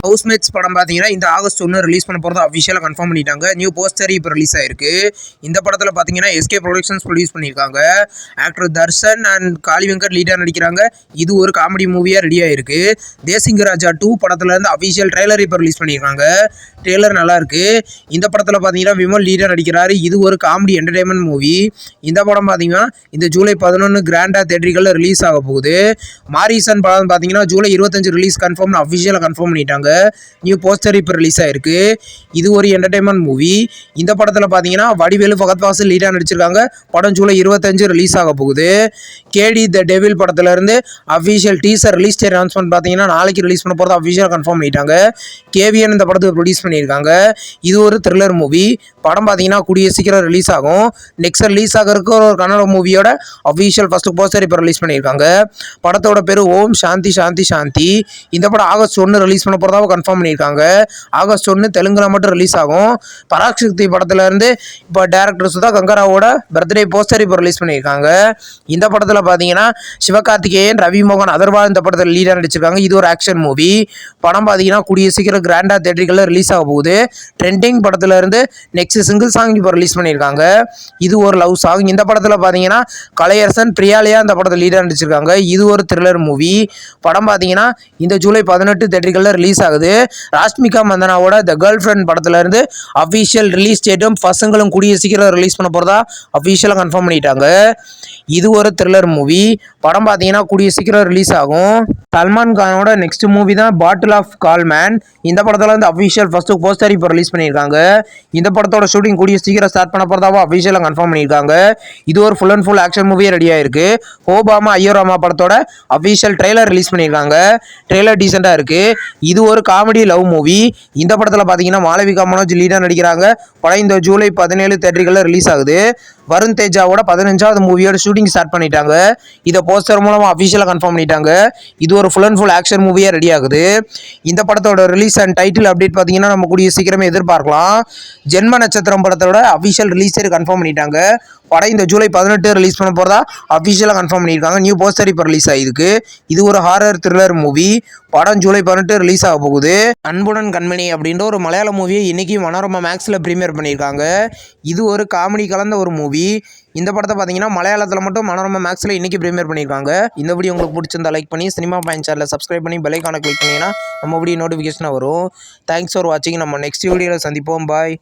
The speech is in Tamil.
ஹவுஸ்மேட்ஸ் படம் பார்த்தீங்கன்னா இந்த ஆகஸ்ட் 1 ரிலீஸ் பண்ண போகிறத அஃபிஷியலாக கன்ஃபார்ம் பண்ணிட்டாங்க. நியூ போஸ்டர் இப்போ ரிலீஸ் ஆயிருக்கு. இந்த படத்தில் பார்த்தீங்கன்னா எஸ்கே ப்ரொடக்ஷன்ஸ் ப்ரொடியூஸ் பண்ணியிருக்காங்க. ஆக்டர் தர்ஷன் அண்ட் காளி வெங்கட் லீடாக நடிக்கிறாங்க. இது ஒரு காமெடி மூவியாக ரெடி ஆயிருக்கு. தேசிங்க ராஜா 2 படத்துலேருந்து அஃபிஷியல் ட்ரெய்லர் இப்போ ரிலீஸ் பண்ணியிருக்காங்க. ட்ரெய்லர் நல்லா இருக்கு. இந்த படத்தில் பார்த்தீங்கன்னா விமல் லீடாக நடிக்கிறாரு. இது ஒரு காமெடி என்டர்டைன்மெண்ட் மூவி. இந்த படம் பார்த்தீங்கன்னா இந்த ஜூலை 11 கிராண்டாக தேட்டரிகளில் ரிலீஸ் ஆக போகுது. மாரிசன் படம் பார்த்தீங்கன்னா ஜூலை 25 ரிலீஸ் கன்ஃபார்ம் அஃபிஷியலாக கன்ஃபார்ம் பண்ணிட்டாங்க. நியூ போஸ்டர் இப்போ ரிலீஸ் ஆயிருக்கு. இது ஒரு என்டர்டைன்மெண்ட் மூவி. இந்த படத்தில் பார்த்தீங்கன்னா வடிவேலு ஃபகத் ஃபாசில் லீடாக நடிச்சிருக்காங்க. படம் ஜூலை 25 ரிலீஸ் ஆக போகுது. கேடி த டெவில் படத்துலேருந்து official teaser release date announcement பார்த்தீங்கன்னா நாளைக்கு ரிலீஸ் பண்ண போகிறது அஃபிஷியலாக கன்ஃபார்ம் பண்ணிட்டாங்க. கேவிஎன் இந்த படத்தை ப்ரொடியூஸ் பண்ணியிருக்காங்க. இது ஒரு த்ரில்லர் மூவி. படம் பார்த்தீங்கன்னா கூடிய சீக்கிரம் ரிலீஸ் ஆகும். நெக்ஸ்ட் ரிலீஸ் ஆகிறதுக்கு ஒரு கன்னட மூவியோட அஃபிஷியல் ஃபர்ஸ்ட் போஸ்டர் இப்போ ரிலீஸ் பண்ணியிருக்காங்க. படத்தோட பேர் ஓம் சாந்தி சாந்தி சாந்தி. இந்த படம் ஆகஸ்ட் 1 ரிலீஸ் பண்ண போகிறதா கன்ஃபார்ம் பண்ணியிருக்காங்க. ஆகஸ்ட் 1 தெலுங்குல மட்டும் ரிலீஸ் ஆகும். பராக்சக்தி படத்துல இருந்து இப்போ டேரக்டர் சுதா கங்கராவோட பர்த்டே போஸ்டர் இப்போ ரிலீஸ் பண்ணியிருக்காங்க. இந்த படத்தில் பார்த்தீங்கன்னா சிவகார்த்திகேயன், ரவி மோகன் அகர்வால் இந்த படத்தில் லீடாக நடிச்சிருக்காங்க. இது ஒரு ஆக்ஷன் மூவி. படம் பார்த்தீங்கன்னா கூடிய சீக்கிரம் கிராண்டா தேட்டரிகளில் ரிலீஸ் ஆக போகுது. ட்ரெண்டிங் படத்துல இருந்து நெக்ஸ்ட் சிங்கிள் சாங் இப்போ ரிலீஸ் பண்ணியிருக்காங்க. இது ஒரு லவ் சாங். இந்த படத்தில் பார்த்தீங்கன்னா கலையரசன், பிரியாலியா இந்த படத்தில் லீடாக நடிச்சிருக்காங்க. இது ஒரு த்ரில்லர் மூவி. படம் பார்த்தீங்கன்னா இந்த ஜூலை 18 தேட்டரிகளில் ரிலீஸ் ஆகுது. ராஷ்மிகா மந்தனாவோட த கேர்ள் ஃப்ரெண்ட் படத்துல இருந்து அஃபிஷியல் ரிலீஸ் டேட்டும் பசங்களும் கூடிய சீக்கிரம் ரிலீஸ் பண்ண போகிறதா அஃபிஷியலாக கன்ஃபார்ம் பண்ணிட்டாங்க. இது ஒரு த்ரில்லர் மூவி. படம் பார்த்தீங்கன்னா கூடிய சீக்கிரம் ரிலீஸ் ஆகும். சல்மான் கானோட நெக்ஸ்ட் மூவி தான் பாட்டில் ஆஃப் கால்மேன். இந்த படத்தில் வந்து அஃபிஷியல் ஃபர்ஸ்ட் போஸ்டர் இப்போ ரிலீஸ் பண்ணியிருக்காங்க. இந்த படத்தோட ஷூட்டிங் கூடிய சீக்கிரம் ஸ்டார்ட் பண்ண போகிறதாவோ அஃபிஷியலாக கன்ஃபார்ம் பண்ணியிருக்காங்க. இது ஒரு ஃபுல் அண்ட் ஃபுல் ஆக்ஷன் மூவியே ரெடி ஆயிருக்கு. ஓபாமா ஐயோராமா படத்தோட அஃபிஷியல் ட்ரெய்லர் ரிலீஸ் பண்ணியிருக்காங்க. ட்ரெய்லர் டீசெண்டாக இருக்கு. இது ஒரு காமெடி லவ் மூவி. இந்த படத்தில் பார்த்தீங்கன்னா மாளவிகா மனோஜ் லீடாக நடிக்கிறாங்க. படம் இந்த ஜூலை 17 தேட்டரிகளில் ரிலீஸ் ஆகுது. வருண் தேஜாவோட 15வது மூவியோட ஷூட்டிங் ஸ்டார்ட் பண்ணிட்டாங்க. இதை போஸ்டர் மூலமாக அஃபிஷியலாக கன்ஃபார்ம் பண்ணிட்டாங்க. இது ஒரு ஃபுல் அண்ட் ஃபுல் ஆக்ஷன் மூவியாக ரெடி ஆகுது. இந்த படத்தோட ரிலீஸ் அண்ட் டைட்டில் அப்டேட் பார்த்தீங்கன்னா நம்ம கூடிய சீக்கிரமே எதிர்பார்க்கலாம். ஜென்ம நட்சத்திரம் படத்தோட அஃபிஷியல் ரிலீஸ் டேட் கன்ஃபார்ம் பண்ணிட்டாங்க. படம் இந்த ஜூலை 18 ரிலீஸ் பண்ண போகிறதா அஃபிஷியலாக கன்ஃபார்ம் பண்ணியிருக்காங்க. நியூ போஸ்டர் இப்போ ரிலீஸ் ஆகிருக்கு. இது ஒரு ஹாரர் த்ரில்லர் மூவி. படம் ஜூலை 18 ரிலீஸ் ஆக போகுது. அன்புடன் கண்மணி அப்படின்ற ஒரு மலையாள மூவியை இன்னைக்கு மனோரமா மேக்ஸில் ப்ரீமியர் பண்ணியிருக்காங்க. இது ஒரு காமெடி கலந்த ஒரு மூவி. இந்த படத்தை பார்த்தீங்கன்னா மலையாளத்தில் மட்டும் மனோரமா மேக்ஸில் இன்னைக்கு ப்ரீமியர் பண்ணியிருக்காங்க. இந்த வீடியோ உங்களுக்கு பிடிச்சிருந்தா லைக் பண்ணி சினிமா பாயிண்ட் சேனலை சப்ஸ்கிரைப் பண்ணி பெல் ஐகானை கிளிக் பண்ணிங்கன்னா நம்ம வீடியோ நோட்டிஃபிகேஷனாக வரும். தேங்க்ஸ் ஃபார் வாட்சிங். நம்ம நெக்ஸ்ட் வீடியோவில் சந்திப்போம். பாய்.